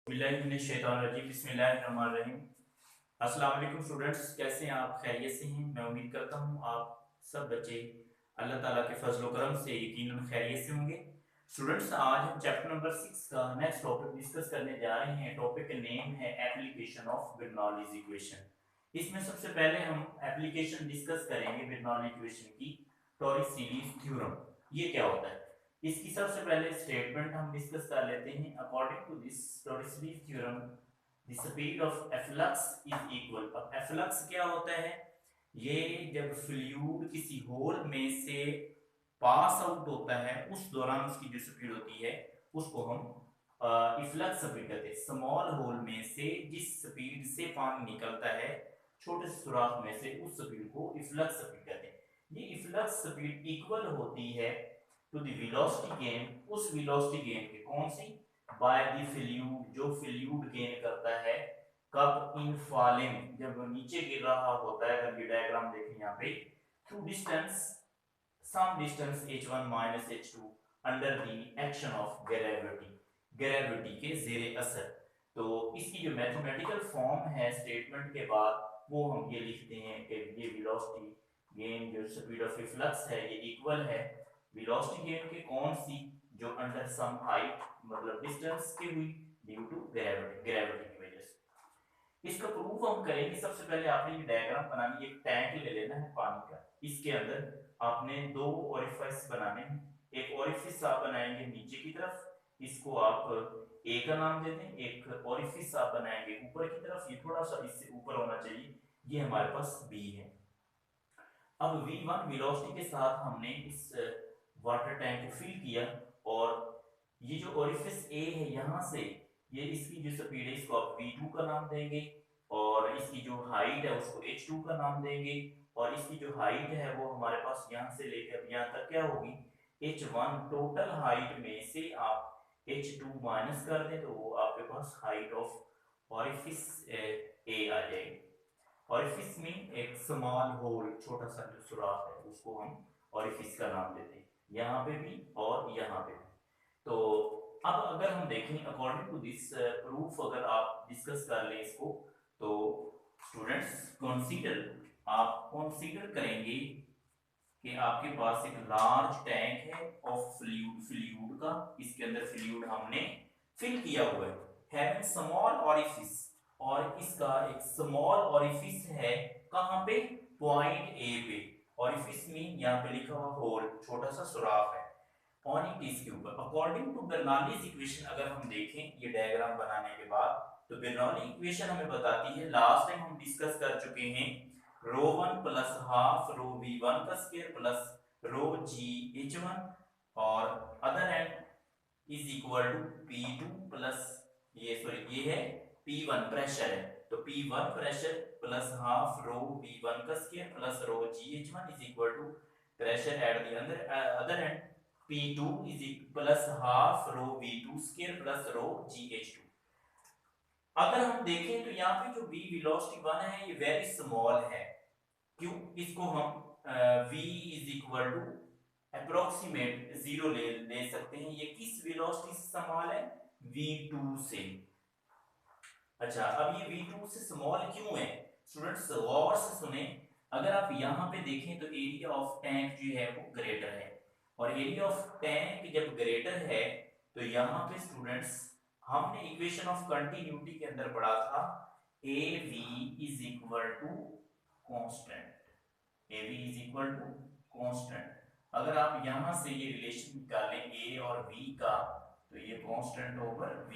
बिस्मिल्लाहिर्रहमानिर्रहीम। अस्सलाम वालेकुम स्टूडेंट्स, कैसे हैं आप? खैरियत से हैं? मैं उम्मीद करता हूँ आप सब बच्चे अल्लाह ताला के फजल करम से यकीनन खैरियत से होंगे। स्टूडेंट्स, आज हम चैप्टर नंबर 6 का नेक्स्ट टॉपिक डिस्कस करने जा रहे हैं। टॉपिक का नेम है एप्लीकेशन ऑफ बर्नौलीज इक्वेशन। इसमें सबसे पहले हम एप्लीकेशन डिस्कस करेंगे बर्नौली इक्वेशन की, टॉरिस-सीरीज थ्योरम। ये क्या होता है इसकी सबसे पहले स्टेटमेंट हम डिस्कस कर लेते हैं। According to this Torricelli's theorem the speed of efflux is equal. अब एफ्लक्स क्या होता है? ये जब फ्लूइड किसी होल में से पास आउट होता है उस दौरान उसकी जो स्पीड होती है उसको हम इफ्लक्स स्पीड कहते हैं। स्मॉल होल में से जिस स्पीड से पानी निकलता है छोटे से सुराख में से, उस स्पीड को इफ्लक्स स्पीड कहते हैं। ये इफ्लक्स स्पीड इक्वल होती है टू द वेलोसिटी गेन, उस वेलोसिटी गेन के कौन सी? बाय द फ्लूइड, जो फ्लूइड गेन करता है कब? इन फॉलिंग, जब नीचे गिर रहा होता है। अगर ये डायग्राम देखें यहाँ पे, through distance some distance h1 minus h2 under the action of gravity, gravity के जेर असर। तो इसकी जो मैथमेटिकल फॉर्म है स्टेटमेंट के बाद, वो हम ये लिखते हैं कि ये वेलोसिटी गेन जो स्पीड ऑफ फ्लक्स है ये इक्वल है वेलोसिटी गेन के कौन सी? जो अंडर सम हाइट मतलब डिस्टेंस की हुई ड्यू टू ग्रेविटी, ग्रेविटी की वजह से। इसका प्रूफ हम करेंगे। सबसे पहले आपने ये डायग्राम बनानी, एक टैंक ले लेना है पानी का। इसके अंदर आपने दो ओरिफिस बनाने हैं। एक ओरिफिस आप बनाएंगे नीचे की तरफ, इसको आप ए का नाम दे दें। एक ओरिफिस आप बनाएंगे ऊपर की तरफ, ये थोड़ा सा इससे ऊपर होना चाहिए, ये हमारे पास बी है। अब v1 वेलोसिटी के साथ हमने इस वाटर टैंक को फिल किया, और ये जो ओरिफिस ए है यहाँ से ये इसकी जो स्पीड है इसको आप v2 का नाम देंगे, और इसकी जो हाइट है उसको h2 का नाम देंगे, और इसकी जो हाइट है वो हमारे पास यहाँ से लेकर यहाँ तक क्या होगी? h1। टोटल हाइट में से आप h2 माइनस कर दें तो वो आपके पास हाइट ऑफ ओरिफिस ए आ जाएगी। ऑरिफिस में एक स्मॉल होल, छोटा सा जो सुराख है उसको हम ऑरिफिस का नाम देते हैं, यहाँ पे भी और यहाँ पे भी। तो अब अगर हम देखें अकॉर्डिंग टू दिस प्रूफ, अगर आप डिस्कस कर लें इसको, तो स्टूडेंट्स कंसीडर, आप कंसीडर करेंगे कि आपके पास एक लार्ज टैंक है ऑफ फ्लूइड, फ्लूइड का, इसके अंदर फ्लूइड हमने फिल किया हुआ है, हैविंग स्मॉल ऑरिफिस, और इसका एक स्मॉल ऑरिफिस है कहां पे? पॉइंट ए पे। ऑरिफिस मीन यहां पे लिखा हुआ होल, छोटा सा सुराख है ऑन इट, इसके ऊपर। अकॉर्डिंग टू बर्नौलीज इक्वेशन अगर हम देखें ये डायग्राम बनाने के बाद, तो बर्नौली इक्वेशन हमें बताती है, लास्ट टाइम हम डिस्कस कर चुके हैं, ρ1 प्लस हाफ रो v1 का स्क्वायर प्लस रो जी h1, और other end is equal to p2 plus, ये सॉरी ये है p1 प्रेशर है, तो p1 pressure plus half rho v1 का square plus rho gh1 is equal to pressure at the other end p2 is plus half rho v2 square plus rho gh2। अगर हम देखें तो यहाँ पे जो v वेलोसिटी 1 है ये वेरी स्मॉल है। क्यों? इसको हम v is equal to approximate zero ले सकते हैं। ये किस वेलोसिटी से स्मॉल है? v2 से। अच्छा, अब ये v2 से स्मॉल क्यों है? स्टूडेंट्स गौर से सुने। अगर आप यहाँ पे देखें तो एरिया ऑफ टैंक जो है वो ग्रेटर है, और एरिया ऑफ टैंक जब ग्रेटर है तो यहाँ पे स्टूडेंट्स हमने इक्वेशन ऑफ कंटिन्यूटी के अंदर पढ़ा था A v is equal to constant, A v is equal to constant. अगर आप यहां से ये रिलेशन निकालें ए और v का, तो ये constant over v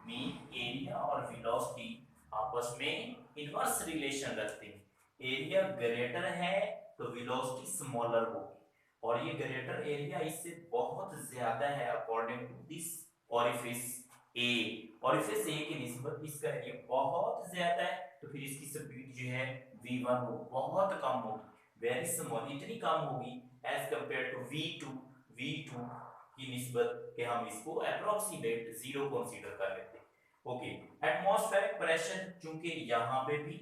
mean area और वेलोसिटी आपस में इनवर्स रिलेशन रखते हैं। एरिया ग्रेटर है तो वेलोसिटी स्मॉलर होगी, और ये ग्रेटर एरिया इससे बहुत ज्यादा है according to this orifice A. Orifice A की निस्बत इसका एरिया बहुत ज्यादा है, तो फिर इसकी स्पीड जो है v1 वो बहुत कम होगी, वेरी स्मॉल, इतनी कम होगी एज कंपेयर टू v2 की निस्बत कि हम इसको अप्रोक्सीमेट जीरो कंसीडर कर लेते हैं। ओके, एटमॉस्फेरिक प्रेशर चूंकि यहाँ पे भी,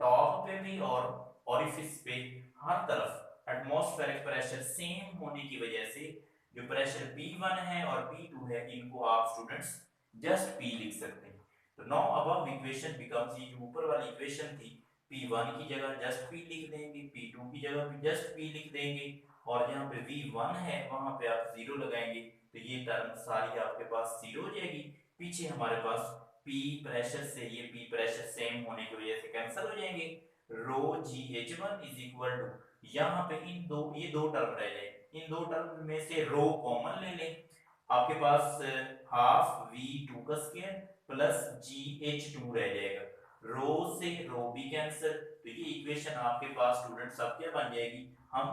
टॉप पे भी और ऑरिफिस पे, हर तरफ एटमॉस्फेरिक प्रेशर सेम होने की वजह से जो प्रेशर P1 है और P2 है, इनको आप स्टूडेंट्स जस्ट P लिख सकते हैं। तो नाउ अबव इक्वेशन बिकम्स, ये जो ऊपर वाली इक्वेशन थी, P1 की जगह जस्ट P लिख देंगे, P2 की जगह भी जस्ट P लिख देंगे, और जहाँ पे V1 है वहां पे आप 0 लगाएंगे, तो ये टर्म सारी आपके पास 0 हो जाएगी। पीछे हमारे पास P प्रेशर से ये P प्रेशर सेम होने की वजह से कैंसिल हो जाएंगे। रो GH1 इज इक्वल टू, यहाँ पे ये दो टर्म रह जाए, इन दो टर्म में से रो कॉमन ले लें, आपके पास हाफ V2 का स्क्वायर प्लस GH2 रह जाएगा, रो से रो भी कैंसिल, तो ये इक्वेशन आपके पास स्टूडेंट सब क्या बन जाएगी। हम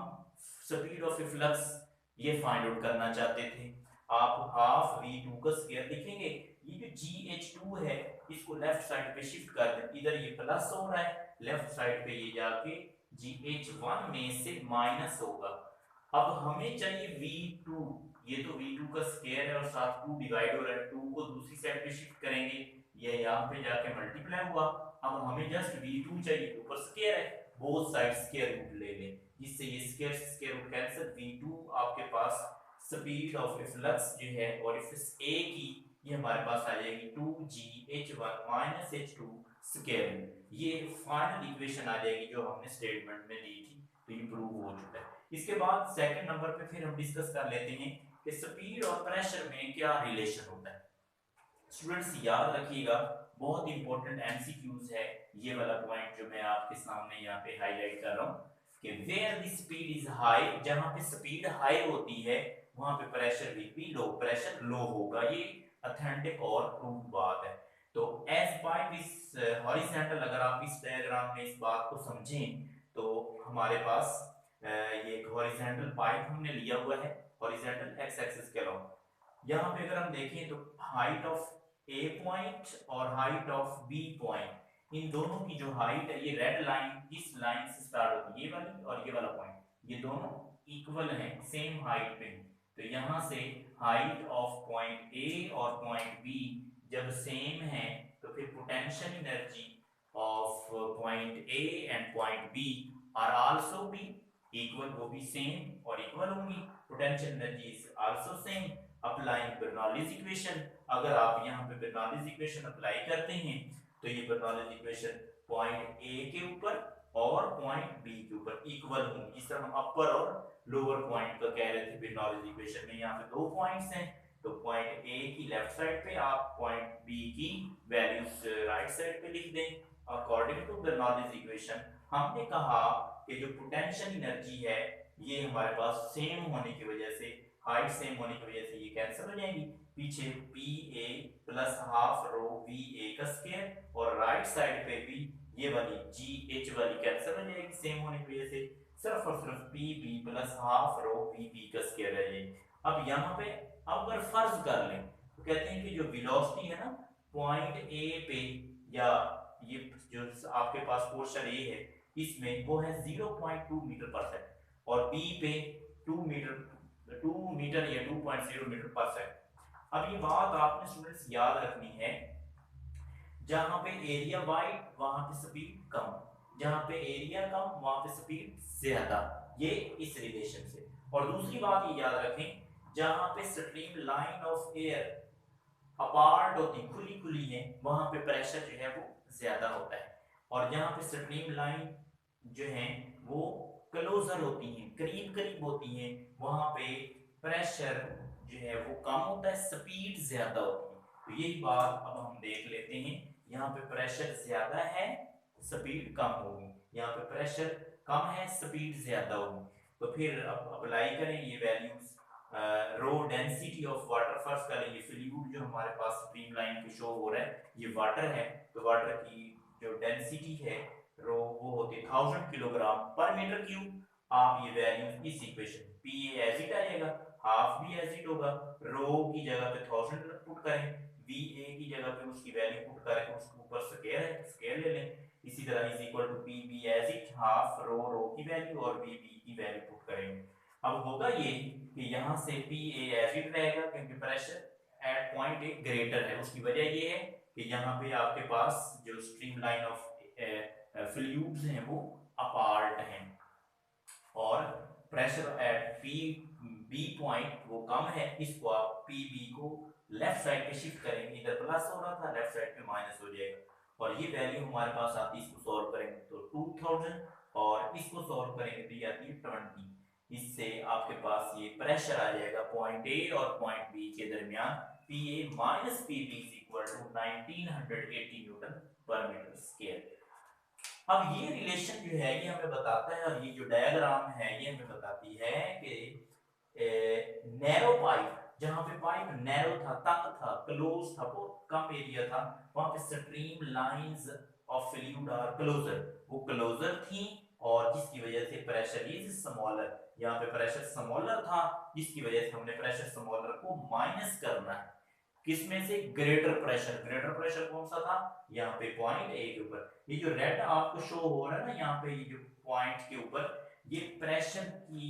स्पीड ऑफ फ्लक्स ये फाइंड आउट करना चाहते थे, आप हाफ V2 का स्क्वायर लिखेंगे, ये जो GH2 है इसको लेफ्ट साइड पे शिफ्ट कर दें, इधर ये प्लस हो रहा है, लेफ्ट साइड पे ये जाके GH1 में से माइनस होगा। अब हमें चाहिए V2, ये तो V2 का स्क्वायर है और साथ 2 डिवाइड हो रहा है, 2 को दूसरी साइड पे शिफ्ट करेंगे, ये यहाँ पे जाके मल्टीप्लाई हुआ, अब हमें जस्ट V2 चाहिए, ऊपर स्क्वायर है, बोथ साइड स्क्वायर रूट ले लें, जिससे ये स्क्वायर से स्क्वायर रूट कैंसिल, V2 आपके पास स्पीड ऑफ फ्लक्स जो है और इस A की ये हमारे पास आ जाएगी 2GH1 H2 स्क्वायर रूट, ये फाइनल इक्वेशन आ जाएगी जो हमने स्टेटमेंट में दी थी, तो ये प्रूव हो चुका है। इसके बाद सेकंड नंबर पे फिर हम डिस्कस कर लेते हैं कि स्पीड और प्रेशर में क्या रिलेशन होता है। स्टूडेंट्स याद रखिएगा, बहुत इंपॉर्टेंट एमसीक्यूज है ये वाला पॉइंट जो मैं आपके सामने यहाँ पे हाईलाइट कर रहा हूँ कि where the speed is high, जहां पे स्पीड हाई होती है वहां पे प्रेशर भी लो, प्रेशर लो होगा, ये ऑथेंटिक और प्रूव बात है। तो एज पाइप इज हॉरिजॉन्टल, अगर आप इस डायग्राम में इस बात को समझें तो हमारे पास ये एक हॉरिजॉन्टल पाइप हमने लिया हुआ है, हॉरिजॉन्टल एक्स एक्सिस के अलॉन्ग, यहाँ पे अगर हम देखें तो हाइट ऑफ ए पॉइंट और हाइट ऑफ बी पॉइंट, इन दोनों की जो हाइट है, ये रेड लाइन इस लाइन से स्टार्ट होती है, ये वाली और ये वाला पॉइंट, ये दोनों इक्वल हैं, सेम हाइट पे, तो यहाँ से हाइट ऑफ पॉइंट ए और पॉइंट बी जब सेम है तो फिर potential energy of point A and point B are also be equal, वो भी सेम और इक्वल होंगी, potential energy is also same. Applying Bernoulli's equation, अगर आप यहाँ पे बर्नौलीज इक्वेशन अप्लाई करते हैं तो ये बर्नौलीज इक्वेशन पॉइंट ए के ऊपर और पॉइंट बी के ऊपर इक्वल होंगी, जिस तरह हम अपर और लोअर पॉइंट का कह रहे थे बर्नौलीज इक्वेशन में, यहाँ पे दो पॉइंट्स हैं, तो पॉइंट ए की लेफ्ट साइड पे आप पॉइंट बी की वैल्यूज राइट साइड पे लिख दें। अकॉर्डिंग टू बर्नौलीज इक्वेशन हमने कहा कि जो पोटेंशियल एनर्जी है ये हमारे पास सेम होने की वजह से, हाइट सेम होने की वजह से ये कैंसिल हो जाएगी, पीछे P A plus half rho V A का स्क्वायर और राइट साइड पे भी ये वाली जी एच वाली कैंसिल हो जाएगी सेम होने की वजह से, सिर्फ और सिर्फ P B plus half rho v B का स्क्वायर रह जाएगी। अब यहाँ पे अगर फर्ज कर लें तो कहते हैं कि जो वेलोसिटी है ना पॉइंट ए पे, या ये जो आपके पास पोर्शन ए है इसमें वो है 0.2 मीटर पर सेकंड और बी पे 2 मीटर या 2.0 मीटर पर सेकंड। अब ये बात आपने स्टूडेंट्स याद रखनी है, जहां पे एरिया वाइड वहां पे स्पीड कम, जहां पे एरिया कम वहां पे स्पीड ज्यादा, ये इस रिलेशन से। और दूसरी बात ये याद रखें, जहां पे stream line of air apart होती खुली खुली है वहां पे प्रेशर जो है वो ज्यादा होता है, और जहां पे स्ट्रीम लाइन जो है वो क्लोजर होती हैं, करीब करीब होती हैं, वहां पे प्रेशर जो है वो कम होता है, स्पीड ज्यादा होती है। तो यही बात अब हम देख लेते हैं, यहाँ पे प्रेशर ज्यादा है स्पीड कम होगी, यहाँ पे प्रेशर कम है स्पीड ज्यादा होगी, तो फिर अब अप्लाई करें ये values, rho density of water, first करें ये फ्लूइड जो हमारे पास स्ट्रीम लाइन पे शो हो रहा है ये वाटर है, तो वाटर की जो डेंसिटी है रो वो होती है 1000 किलोग्राम पर मीटर क्यूब। आप ये वैल्यू इस इक्वेशन पी एज इट आएगा, हाफ भी एज इट होगा, रो की जगह पे 1000 पुट करें, वी ए की जगह पे उसकी वैल्यू पुट करें, उसके ऊपर स्क्वायर है स्क्वायर ले लें, इसी तरह is equal to P B as it, half rho की वैल्यू और वी बी की वैल्यू पुट करेंगे। अब होगा ये कि यहाँ से पी ए एज इट रहेगा क्योंकि pressure at point A greater है, उसकी वजह ये है कि यहाँ पे आपके पास जो स्ट्रीम लाइन ऑफ फ्लूइड्स हैं वो अपार्ट हैं, और pressure at P B point वो कम है, इसको आप पी बी को लेफ्ट साइड पे शिफ्ट करेंगे, इधर प्लस हो रहा था लेफ्ट साइड पे माइनस हो जाएगा और ये वैल्यू हमारे पास आती है, इसको सॉल्व करेंगे तो 2000 और इसको सॉल्व करेंगे तो ये आती है 20। इससे आपके पास ये प्रेशर आ जाएगा पॉइंट ए और पॉइंट बी के दरमियान PA minus PB is equal to 1980 newton per metre square. अब ये रिलेशन जो है ये हमें बताता है और ये जो डायग्राम है ये हमें बताती है कि नैरो पाइप, जहां पे पाइप नैरो था, तंग था, क्लोज था, बहुत कम एरिया था, वहां पे stream lines of fluid are closer, वो क्लोजर थी और जिसकी वजह से प्रेशर इज स्मॉलर, यहाँ पे प्रेशर स्मॉलर था जिसकी वजह से हमने प्रेशर स्मॉलर को माइनस करना है किसमें से, ग्रेटर प्रेशर। ग्रेटर प्रेशर कौन सा था, यहाँ पे पॉइंट ए के ऊपर, ये जो रेड आपको शो हो रहा है ना यहाँ पे, ये जो पॉइंट के ऊपर ये प्रेशर की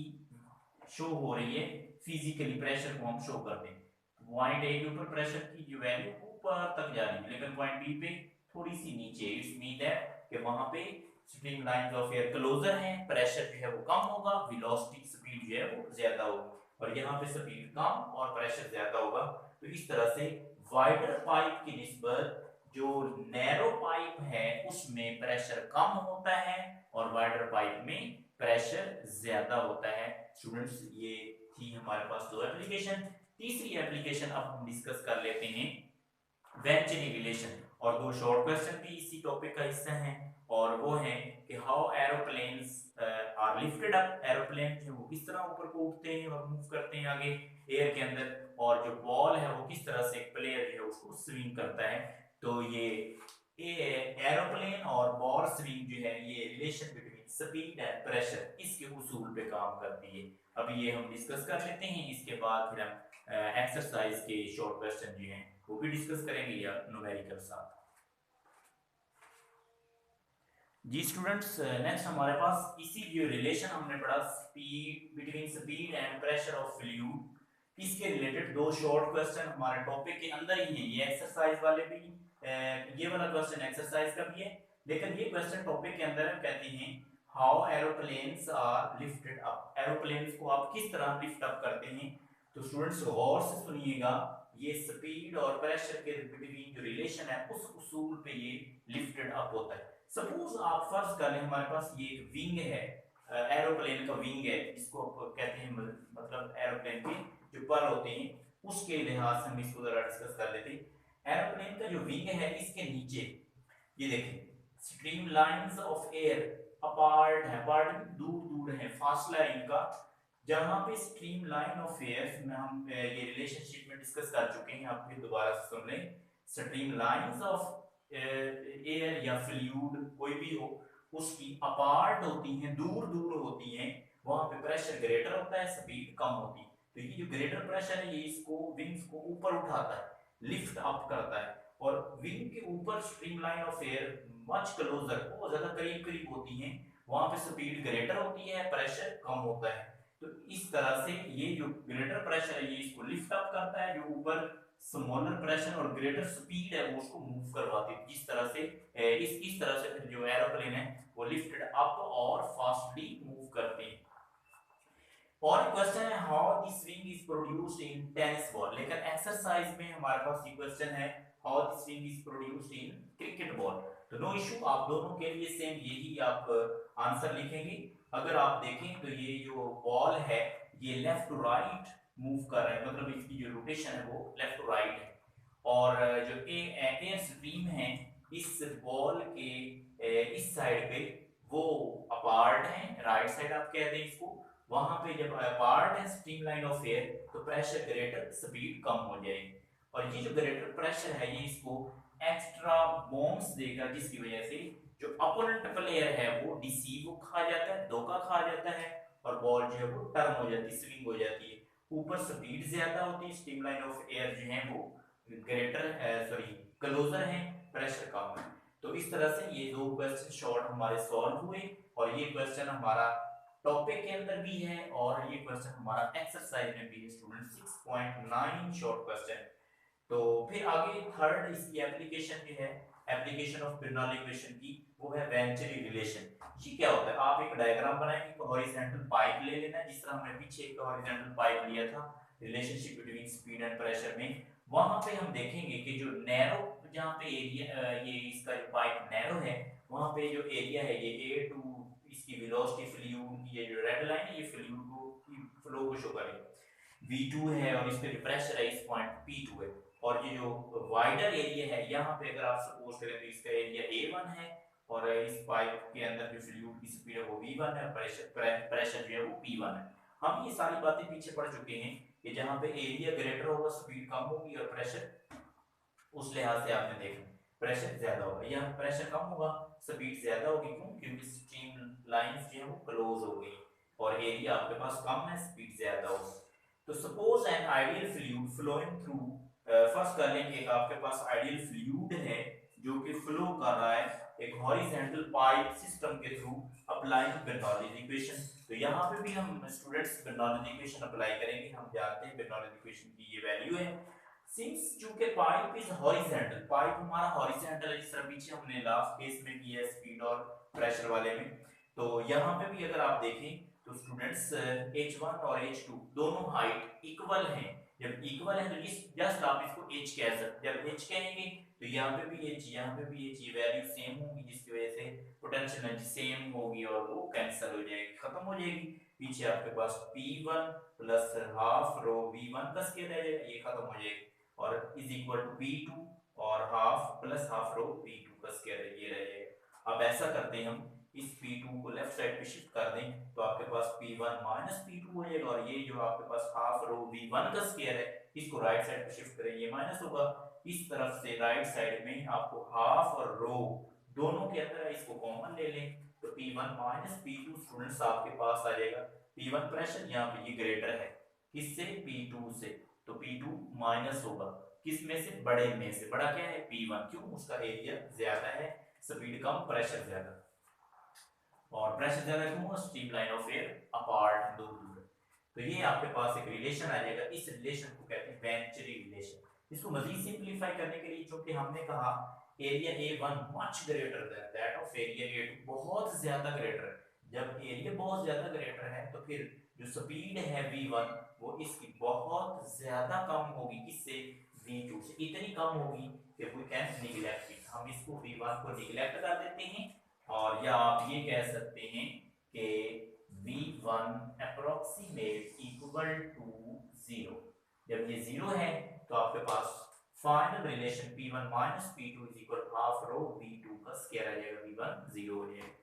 शो हो रही है, फिजिकली प्रेशर को हम शो करते हैं। पॉइंट ए के ऊपर प्रेशर की जो वैल्यू ऊपर तक जा रही है लेकिन पॉइंट बी पे थोड़ी सी नीचे, इट्स मीन दैट कि वहां पे stream lines of air closer हैं, प्रेशर जो है वो कम होगा, वेलोसिटी स्पीड जो है वो ज्यादा होगी, और यहाँ पे स्पीड कम और प्रेशर ज्यादा होगा। तो इस तरह से वाइडर पाइप की निस्बत जो नैरो पाइप है उसमें प्रेशर कम होता है और वाइडर पाइप में प्रेशर ज्यादा होता है। स्टूडेंट्स ये थी हमारे पास दो एप्लीकेशन। तीसरी एप्लीकेशन अब हम डिस्कस कर लेते हैं वेंचुरी रिलेशन, और दो शॉर्ट क्वेश्चन भी इसी टॉपिक का हिस्सा हैं और वो है कि how aeroplanes are lifted up, aeroplane जो वो किस तरह ऊपर को उठते हैं और मूव करते हैं आगे एयर के अंदर, और जो बॉल है वो किस तरह से एक प्लेयर जो है उसको स्विंग करता है। तो ये एरोप्लेन और बॉल स्विंग जो है ये relation between speed and pressure इसके उसूल पे काम करती है। अभी ये हम डिस्कस कर लेते हैं, इसके बाद फिर हम एक्सरसाइज के शॉर्ट क्वेश्चन जो हैं वो भी डिस्कस करेंगे या न्यूमेरिकल साथ। जी स्टूडेंट्स, नेक्स्ट हमारे पास इसी जो रिलेशन हमने पढ़ा speed between speed and pressure of fluid, इसके रिलेटेड दो शॉर्ट क्वेश्चन हमारे टॉपिक के अंदर ही हैं। ये एक्सरसाइज वाले भी, ये वाला क्वेश्चन एक्सरसाइज का भी है लेकिन ये क्वेश्चन टॉपिक के अंदर कहते हैं how aeroplanes are lifted up, aeroplanes को आप किस तरह लिफ्ट अप करते हैं। तो स्टूडेंट्स गौर से सुनिएगा, ये स्पीड और प्रेशर के बिटवीन जो रिलेशन है उस उसूल पे ये लिफ्टेड अप होता है। सपोज आप फर्ज कर लें हमारे पास ये एक विंग है, एरोप्लेन का विंग है जिसको कहते हैं, मतलब एरोप्लेन के जो पर होते हैं उसके लिहाज से हम इसको जरा डिस्कस कर लेते हैं। एरोप्लेन का जो विंग है इसके नीचे ये देखें stream lines of air apart है, अपार्ट दूर दूर है, फासला है इनका, जहां पे स्ट्रीम लाइन ऑफ एयर में हम ये रिलेशनशिप में डिस्कस कर चुके हैं, आप फिर दोबारा से सुन लें। स्ट्रीम लाइंस ऑफ एयर या फ्लूइड कोई भी हो उसकी अपार्ट होती हैं, दूर दूर होती हैं, वहां पे प्रेशर ग्रेटर होता है, स्पीड कम होती है। तो ये जो ग्रेटर प्रेशर है ये इसको विंग्स को ऊपर उठाता है, लिफ्ट अप करता है, और विंग के ऊपर streamline of air much closer, बहुत ज्यादा करीब करीब होती हैं, वहां पे स्पीड ग्रेटर होती है, प्रेशर कम होता है। तो इस तरह से ये जो ग्रेटर प्रेशर है ये इसको लिफ्ट अप करता है, जो ऊपर स्मॉलर प्रेशर और ग्रेटर स्पीड है वो उसको मूव करवाती है। जिस तरह से इस तरह से फिर जो एरोप्लेन है वो लिफ्टेड अप और फास्टली मूव करते हैं। और क्वेश्चन है how the swing is produced in tennis ball, लेकिन एक्सरसाइज में हमारे पास ये क्वेश्चन है how the swing is produced in cricket ball. तो नो इशू, आप दोनों के लिए सेम यही आप आंसर लिखेंगे। अगर आप देखें तो ये जो बॉल है ये लेफ्ट टू राइट मूव कर रहा है, मतलब इसकी जो रोटेशन है वो लेफ्ट टू राइट है, और जो एयर स्ट्रीम है इस बॉल के इस साइड पे वो अपार्ट है, राइट साइड आप कह दें इसको, वहां पे जब अपार्ट है स्ट्रीमलाइन ऑफ एयर तो प्रेशर ग्रेटर, स्पीड कम हो जाएगी, और ये जो ग्रेटर प्रेशर है ये इसको एक्स्ट्रा बॉम्ब्स देगा जिसकी वजह से जो अपोनेंट प्लेयर है वो डिसीव खा जाता है, धोखा खा जाता है, और बॉल जो है वो टर्न हो जाती है, स्विंग हो जाती है। ऊपर स्पीड ज्यादा होती है, स्ट्रीमलाइन ऑफ एयर जो है वो ग्रेटर क्लोजर है, प्रेशर कम है। तो इस तरह से ये दो क्वेश्चन शॉर्ट हमारे सॉल्व हुए, और ये क्वेश्चन हमारा टॉपिक के अंदर भी है और ये क्वेश्चन हमारा एक्सरसाइज में भी है स्टूडेंट 6.9 शॉर्ट क्वेश्चन। तो फिर आगे थर्ड इसकी एप्लीकेशन जो है, एप्लीकेशन ऑफ बर्नौली इक्वेशन की, वो है वेंचुरी रिलेशन। ये क्या होता है, आप एक डायग्राम बनाएंगे, एक हॉरिजॉन्टल पाइप ले लेना, जिस तरह हमने पीछे एक हॉरिजॉन्टल पाइप लिया था relationship between speed and pressure में, वहां पे हम देखेंगे कि जो नैरो, जहाँ पे एरिया ये इसका जो पाइप नैरो है, वहां पे जो एरिया है ये ए टू, इसकी वेलोसिटी फ्लूइड, ये जो रेड लाइन है ये फ्लूइड को फ्लो को शो करेगा, V2 है, और इस पे जो प्रेशर है इस पॉइंट P2 है। और ये जो वाइडर एरिया है यहाँ पे अगर आप सपोज करें तो इसका एरिया A1 है, और इस पाइप के अंदर जो फ्लूइड की स्पीड है वो V1 है, प्रेशर जो है वो P1 है। हम ये सारी बातें पीछे पढ़ चुके हैं कि जहाँ पे एरिया ग्रेटर होगा स्पीड कम होगी, और प्रेशर उस लिहाज से आपने देखा प्रेशर ज्यादा होगा, यहाँ प्रेशर कम होगा स्पीड ज्यादा होगी। क्यों? क्योंकि स्ट्रीम लाइंस जो है वो क्लोज हो गई, और एरिया आपके पास कम है, स्पीड ज्यादा होगी। तो suppose an ideal fluid flowing through, first कर लेंगे एक आपके पास आइडियल फ्लूइड है जो कि फ्लो कर रहा है एक हॉरिजॉन्टल पाइप सिस्टम के थ्रू अप्लाइंग बर्नौलीज इक्वेशन। तो यहाँ पे भी हम स्टूडेंट्स बर्नौलीज इक्वेशन अप्लाई करेंगे। हम जानते हैं बर्नौलीज इक्वेशन की ये वैल्यू है, सिंस चूंकि पाइप इज हॉरिजॉन्टल, पाइप हमारा हॉरिजॉन्टल है, जिस तरह पीछे हमने लास्ट केस में किया है स्पीड और प्रेशर वाले में। तो यहाँ पे भी अगर आप देखें तो स्टूडेंट्स H1 और H2 दोनों हाइट इक्वल हैं। जब इक्वल है तो जस्ट आप इसको H कह सकते हैं। जब H कहेंगे तो यहाँ पे भी H, यहाँ पे भी H, ये वैल्यू सेम होंगी, जिसकी वजह से पोटेंशियल एनर्जी सेम होगी और वो कैंसिल हो जाएगी, खत्म हो जाएगी। पीछे आपके पास P1 plus half rho V1 का स्क्वायर रह जाएगा, ये खत्म हो जाएगी, और इज इक्वल टू P2 और half plus half rho V2 का स्क्वायर है, ये रह जाएगा। अब ऐसा करते हैं हम, इस P2 को लेफ्ट साइड पे शिफ्ट कर दें तो आपके पास P1 माइनस P2 हो जाएगा, और ये जो आपके पास हाफ रो V1 का स्क्वायर है इसको राइट साइड पे शिफ्ट करें, ये माइनस होगा। इस तरफ से राइट साइड में आपको हाफ और रो दोनों के अंदर इसको कॉमन ले लें तो P1 माइनस P2 स्टूडेंट्स आपके पास आ जाएगा। P1 प्रेशर यहाँ पे ये ग्रेटर है किससे? P2 से, तो P2 माइनस होगा किस में से? बड़े में से। बड़ा क्या है? P1, क्यों? उसका एरिया ज्यादा है, स्पीड कम, प्रेशर ज्यादा। और प्रेशर ज्यादा क्यों हुआ? Stream line of air apart, दूर दूर। तो ये आपके पास एक रिलेशन आ जाएगा, इस रिलेशन को कहते हैं वेंचुरी रिलेशन। इसको मजीद सिंपलीफाई करने के लिए, चूंकि हमने कहा area A1 much greater than that of area A2, बहुत ज्यादा ग्रेटर है। जब एरिया बहुत ज्यादा ग्रेटर है तो फिर जो स्पीड है V1 वो इसकी बहुत ज्यादा कम होगी, किससे? V2 से। इतनी कम होगी कि वी कैन निगलेक्ट इट, हम इसको V1 को निगलेक्ट कर देते हैं, और या आप ये कह सकते हैं कि V1 अप्रोक्सीमेट इक्वल टू 0। जब ये 0 है तो आपके पास final relation P1 minus P2 is equal half rho V2 का स्क्वायर आ जाएगा, V1 0 हो जाएगा।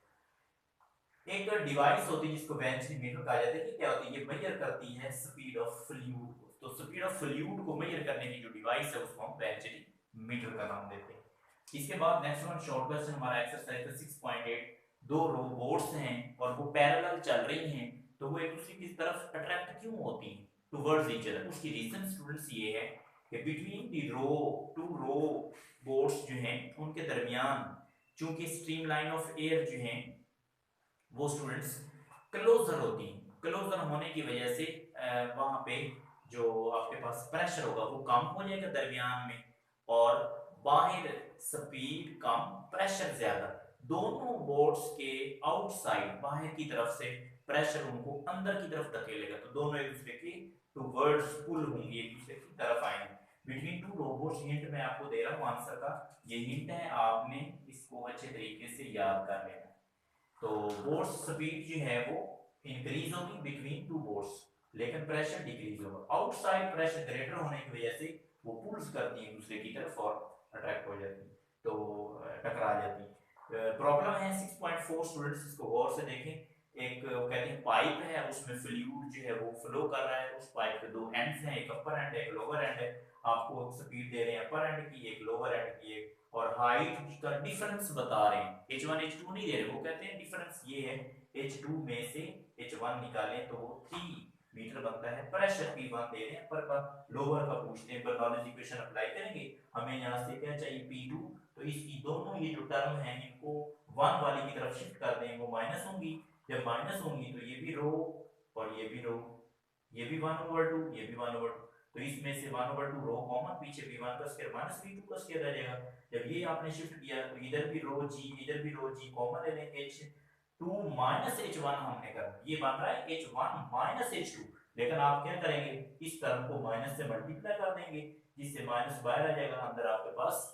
एक डिवाइस होती है जिसको वेंचुरी मीटर कहा जाता है, कि क्या होती है? ये मेजर करती है स्पीड ऑफ फ्लूइड को। तो स्पीड ऑफ फ्लूइड को मेजर करने की जो डिवाइस है उसको हम वेंचुरी मीटर का नाम देते हैं। इसके बाद नेक्स्ट वन शॉर्ट क्वेश्चन हमारा एक्सरसाइज का 6.8। दो रोबोट्स हैं और वो पैरेलल चल रही हैं, तो वो एक दूसरे की तरफ अट्रैक्ट क्यों होती हैं टुवर्ड्स ईच अदर? उसकी रीजन स्टूडेंट्स ये है कि बिटवीन दी टू रोबोट्स जो हैं उनके दरमियान चूंकि स्ट्रीम लाइन ऑफ एयर जो है वो स्टूडेंट्स क्लोजर होती हैं। क्लोजर होने की वजह से वहां पे जो आपके पास प्रेशर होगा वो कम हो जाएगा दरमियान में, और बाहर स्पीड कम, प्रेशर ज्यादा। दोनों बोर्ड्स के आउटसाइड बाहर की तरफ से प्रेशर उनको अंदर की तरफ धकेलेगा, तो दोनों एक दूसरे के टुवर्ड्स पुल होंगे, एक दूसरे की तरफ आएंगे। बिटवीन टू रोबोट्स, हिंट मैं आपको दे रहा हूँ आंसर का, ये हिंट है, आपने इसको अच्छे तरीके से याद कर लेना। तो बोर्ड्स स्पीड जो है वो इंक्रीज होगी बिटवीन टू बोर्ड्स, लेकिन प्रेशर डिक्रीज होगा। आउटसाइड प्रेशर ग्रेटर होने की वजह से वो पुल्स करती है दूसरे की तरफ और अट्रैक्ट हो जाती है, तो टकरा जाती है। प्रॉब्लम है 6.4 स्टूडेंट्स, इसको गौर से देखें। एक वो कहते हैं पाइप है, उसमें फ्लूइड जो है वो फ्लो कर रहा है। उस पाइप के दो एंड्स हैं, एक अपर एंड है एक लोअर एंड है। आपको सपीड दे रहे हैं अपर एंड की, एक लोअर एंड की, एक और हाइट का डिफरेंस बता रहे हैं। H1 H2 नहीं दे रहे, वो कहते हैं डिफरेंस ये है H2 में से H1 निकालें तो वो 3 मीटर बनता है। प्रेशर P1 दे रहे हैं, अपर का, लोअर का पूछते हैं। बर्नौलीज इक्वेशन अप्लाई करेंगे, हमें यहाँ से क्या चाहिए? P2। तो इसकी दोनों ये जो टर्म है इनको 1 वाली की तरफ शिफ्ट कर दें, वो माइनस होंगी। जब माइनस होंगी तो ये भी रो और ये भी रो, ये भी 1/2, ये भी 1/2, तो इसमें से 1/2 रो कॉमन, पीछे V1 का स्क्वायर माइनस V2 का स्क्वायर आ जाएगा। जब ये आपने शिफ्ट किया तो इधर भी रो जी, इधर भी रो जी कॉमन ले लेंगे। H2 माइनस H1 हमने कर, ये बन रहा है H1 माइनस H2, लेकिन आप क्या करेंगे? इस टर्म को माइनस से मल्टीप्लाई कर देंगे, जिससे माइनस बाहर आ जाएगा, अंदर आपके पास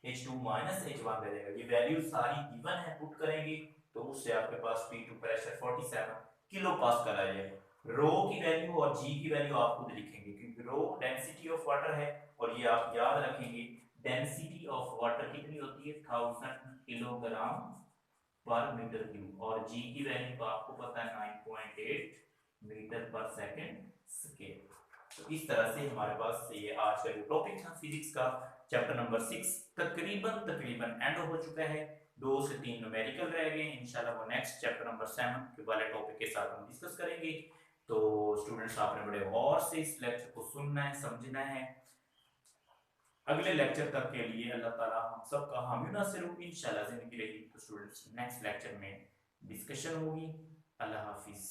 H2 माइनस H1 रह जाएगा। ये वैल्यू सारी गिवन है, पुट करेंगे तो उससे आपके पास P2 प्रेशर 47 किलो पास्कल आ जाएगा। रो की वैल्यू और जी की वैल्यू आप खुद लिखेंगे, क्योंकि रो डेंसिटी ऑफ वाटर है और ये आप याद रखेंगे डेंसिटी ऑफ वाटर कितनी होती है 1000 किलोग्राम पर मीटर क्यूब, और जी की वैल्यू तो आपको पता है 9.8 मीटर पर सेकंड स्क्वायर। तो इस तरह से हमारे पास ये आज का जो टॉपिक था फिजिक्स का चैप्टर नंबर 6 तकरीबन एंड हो चुका है। 2 से 3 न्यूमेरिकल रह गए, इंशाल्लाह वो नेक्स्ट चैप्टर नंबर 7 के वाले टॉपिक के साथ हम डिस्कस करेंगे। तो स्टूडेंट्स आपने बड़े गौर से इस लेक्चर को सुनना है, समझना है। अगले लेक्चर तक के लिए अल्लाह ताला हम सब का हामी नासिर हो, इंशाल्लाह जिंदगी रही तो स्टूडेंट्स नेक्स्ट लेक्चर में डिस्कशन होगी। अल्लाह हाफिज।